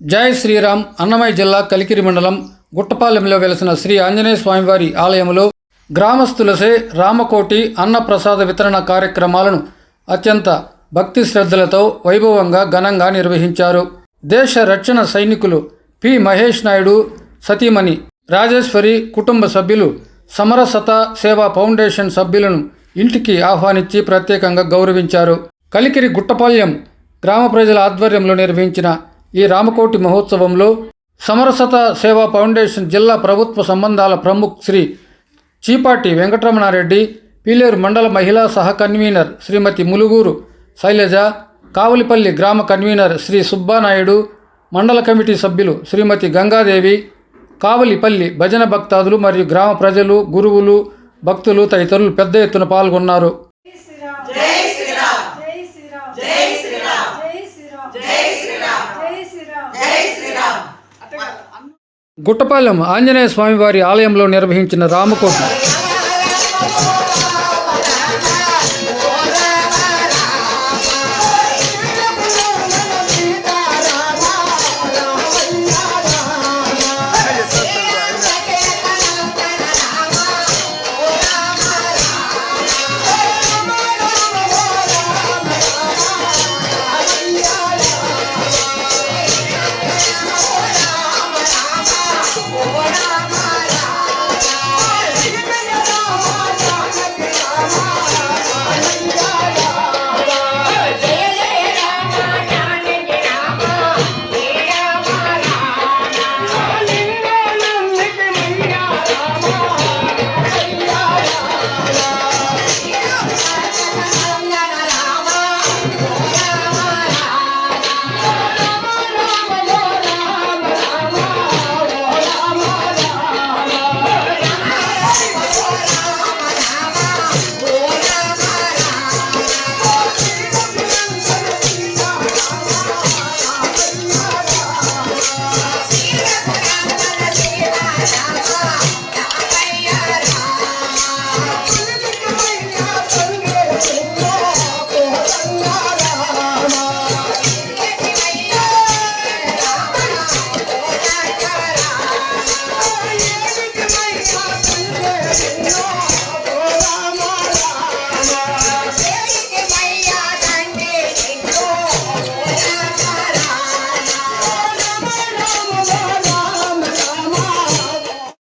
జై శ్రీరామ్. అన్నమయ్య జిల్లా కలికిరి మండలం గుట్టపాలెంలో వెలసిన శ్రీ ఆంజనేయ స్వామివారి ఆలయంలో గ్రామస్తులచే రామకోటి అన్నప్రసాద వితరణ కార్యక్రమాలను అత్యంత భక్తి శ్రద్ధలతో వైభవంగా ఘనంగా నిర్వహించారు. దేశ రక్షణ సైనికులు పి మహేష్ నాయుడు సతీమణి రాజేశ్వరి కుటుంబ సభ్యులు సమరసత సేవా ఫౌండేషన్ సభ్యులను ఇంటికి ఆహ్వానించి ప్రత్యేకంగా గౌరవించారు. కలికిరి గుట్టపాలెం గ్రామ ప్రజల ఆధ్వర్యంలో నిర్వహించిన ఈ రామకోటి మహోత్సవంలో సమరసత సేవా ఫౌండేషన్ జిల్లా ప్రభుత్వ సంబంధాల ప్రముఖ్ శ్రీ చీపాటి వెంకటరమణారెడ్డి, పీలేరు మండల మహిళా సహ కన్వీనర్ శ్రీమతి ములుగూరు శైలజ, కావులిపల్లి గ్రామ కన్వీనర్ శ్రీ సుబ్బానాయుడు, మండల కమిటీ సభ్యులు శ్రీమతి గంగాదేవి, కావులిపల్లి భజన భక్తాదులు మరియు గ్రామ ప్రజలు, గురువులు, భక్తులు తదితరులు పెద్ద ఎత్తున పాల్గొన్నారు. గుట్టపాలెం ఆంజనేయ స్వామివారి ఆలయంలో నిర్వహించిన రామకోటి